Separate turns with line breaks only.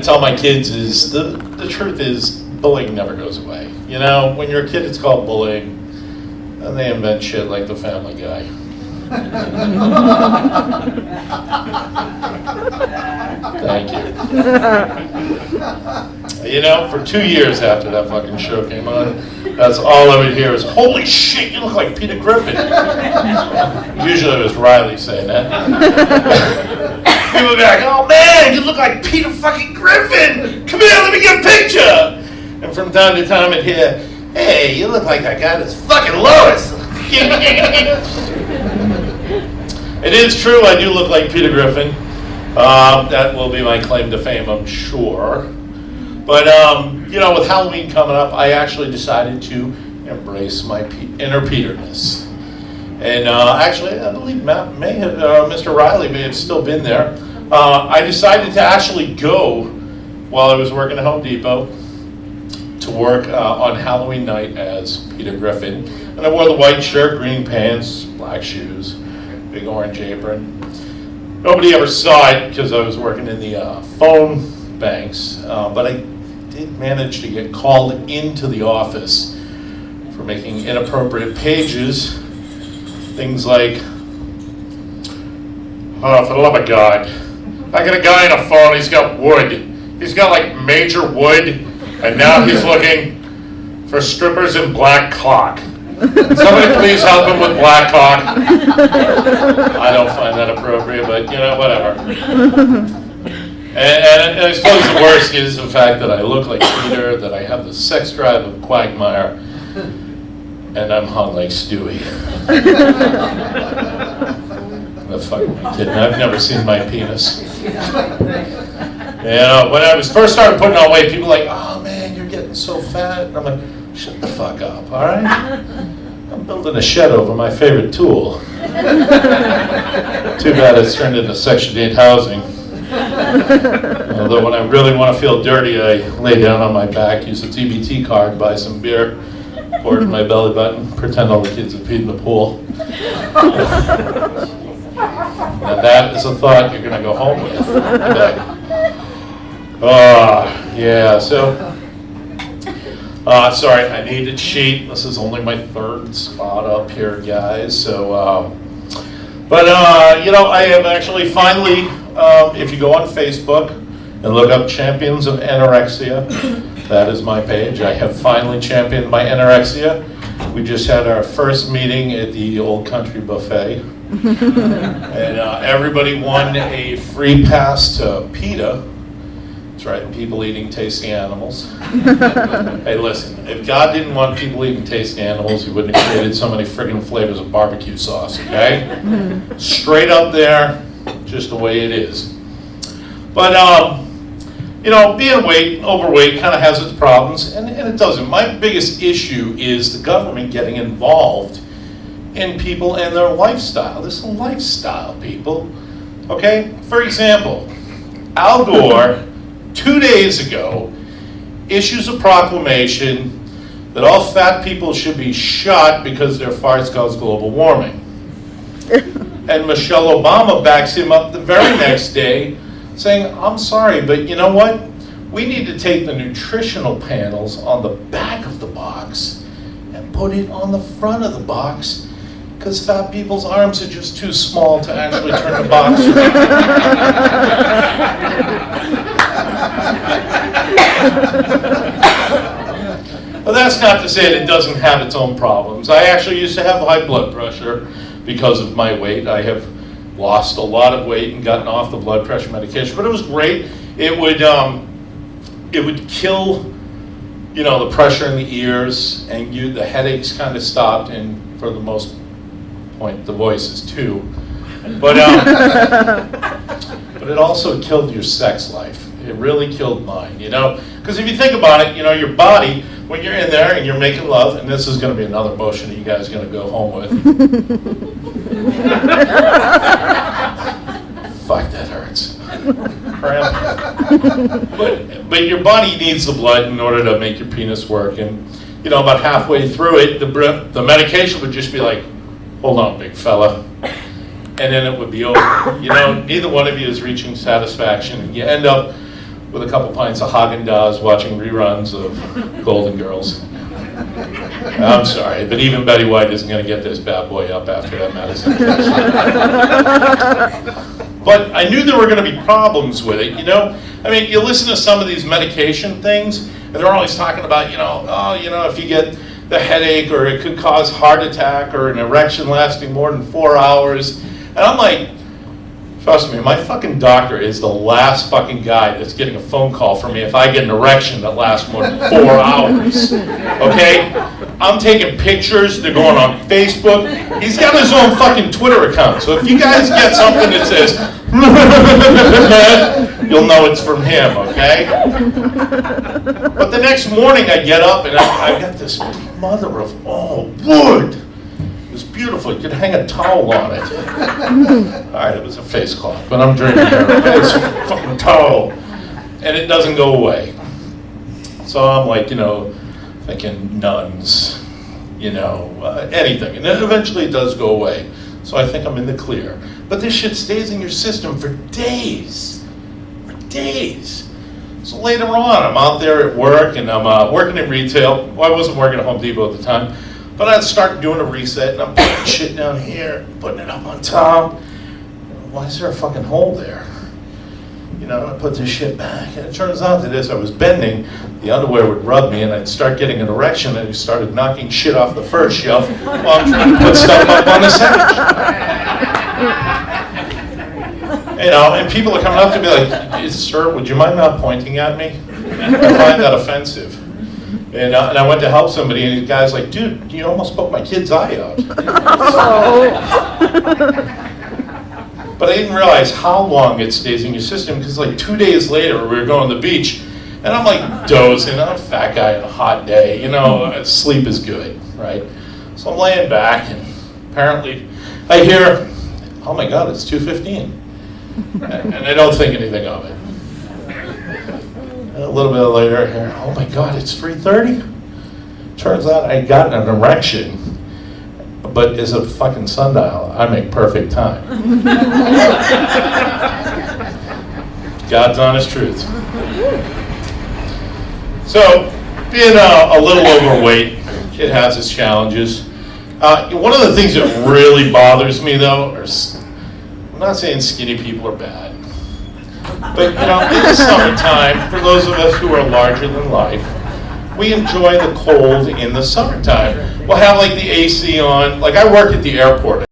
tell my kids is the truth is bullying never goes away. You know, when you're a kid, it's called bullying, and they invent shit like the Family Guy. Thank you. You know, for 2 years after that fucking show came on, that's all I would hear is, "Holy shit, you look like Peter Griffin." Usually it was Riley saying that. People would be like, "Oh man, you look like Peter fucking Griffin. Come here, let me get a picture." And from time to time I'd hear, "Hey, you look like that guy that's fucking Lois." It is true, I do look like Peter Griffin. That will be my claim to fame, I'm sure. But, you know, with Halloween coming up, I actually decided to embrace my inner Peterness. And actually, I believe Matt may have, Mr. Riley may have still been there. I decided to actually go, while I was working at Home Depot, to work on Halloween night as Peter Griffin. And I wore the white shirt, green pants, black shoes, big orange apron. Nobody ever saw it because I was working in the phone banks, but I did manage to get called into the office for making inappropriate pages. Things like, "Oh, for the love of God, I got a guy on a phone, he's got wood. He's got like major wood, and now he's looking for strippers in black cock. Somebody please help him with black cock." I don't find that appropriate, but you know, whatever. And I suppose the worst is the fact that I look like Peter, that I have the sex drive of Quagmire, and I'm hung like Stewie. The fuck am I kidding? I've never seen my penis. You know, when I was first started putting on weight, people were like, "Oh man, you're getting so fat." And I'm like, shut the fuck up, all right? I'm building a shed over my favorite tool. Too bad it's turned into Section 8 housing. Although when I really want to feel dirty, I lay down on my back, use a TBT card, buy some beer, pour it in my belly button, pretend all the kids have peed in the pool. And that is a thought you're going to go home with today. Yeah, so... sorry, I need to cheat. This is only my third spot up here, guys. So, you know, I have actually finally, if you go on Facebook and look up Champions of Anorexia, that is my page. I have finally championed my anorexia. We just had our first meeting at the Old Country Buffet. And everybody won a free pass to PETA. That's right, people eating tasty animals. Hey, listen, if God didn't want people eating tasty animals, he wouldn't have created so many friggin' flavors of barbecue sauce, okay? Straight up there, just the way it is. But, you know, being overweight kind of has its problems, and it doesn't. My biggest issue is the government getting involved in people and their lifestyle. This is a lifestyle, people, okay? For example, Al Gore, 2 days ago, issues a proclamation that all fat people should be shot because their farts cause global warming. And Michelle Obama backs him up the very next day saying, "I'm sorry, but you know what? We need to take the nutritional panels on the back of the box and put it on the front of the box because fat people's arms are just too small to actually turn the box around." Well, that's not to say that it doesn't have its own problems. I actually used to have high blood pressure because of my weight. I have lost a lot of weight and gotten off the blood pressure medication, but it was great. It would kill, you know, the pressure in the ears, and the headaches kind of stopped, and for the most point, the voices too. But but it also killed your sex life. It really killed mine, you know? Because if you think about it, you know, your body, when you're in there and you're making love, and this is going to be another motion that you guys are going to go home with. Fuck, that hurts. Crap. But your body needs the blood in order to make your penis work. And, you know, about halfway through it, the medication would just be like, "Hold on, big fella." And then it would be over. You know, neither one of you is reaching satisfaction. And you end up with a couple pints of Haagen-Dazs watching reruns of Golden Girls. I'm sorry, but even Betty White isn't going to get this bad boy up after that medicine. But I knew there were going to be problems with it, you know? I mean, you listen to some of these medication things, and they're always talking about, if you get the headache, or it could cause heart attack, or an erection lasting more than 4 hours. And I'm like, trust me, my fucking doctor is the last fucking guy that's getting a phone call from me if I get an erection that lasts more than 4 hours, okay? I'm taking pictures, they're going on Facebook. He's got his own fucking Twitter account, so if you guys get something that says, you'll know it's from him, okay? But the next morning I get up and I got this mother of all wood. It's beautiful. You could hang a towel on it. All right, it was a face cloth, but I'm dreaming here. Okay? It's a fucking towel. And it doesn't go away. So I'm like, thinking nuns, anything. And then eventually it does go away. So I think I'm in the clear. But this shit stays in your system for days. For days. So later on, I'm out there at work, and I'm working in retail. Well, I wasn't working at Home Depot at the time. But I'd start doing a reset, and I'm putting shit down here, putting it up on top. Why is there a fucking hole there? I put this shit back, and it turns out that as I was bending, the underwear would rub me, and I'd start getting an erection, and I started knocking shit off the first shelf while I'm trying to put stuff up on the second shelf. And people are coming up to me like, sir, would you mind not pointing at me? I find that offensive. And I went to help somebody, and the guy's like, dude, you almost poked my kid's eye out. But I didn't realize how long it stays in your system, because like 2 days later, we were going to the beach, and I'm like dozing. I'm a fat guy on a hot day. Sleep is good, right? So I'm laying back, and apparently I hear, oh my God, it's 2:15. And I don't think anything of it. A little bit later, I hear, oh my God, it's 3:30? Turns out I got an erection, but as a fucking sundial, I make perfect time. God's honest truth. So, being a little overweight, it has its challenges. One of the things that really bothers me, though, I'm not saying skinny people are bad. But, in the summertime, for those of us who are larger than life, we enjoy the cold in the summertime. We'll have, like, the AC on. Like, I work at the airport.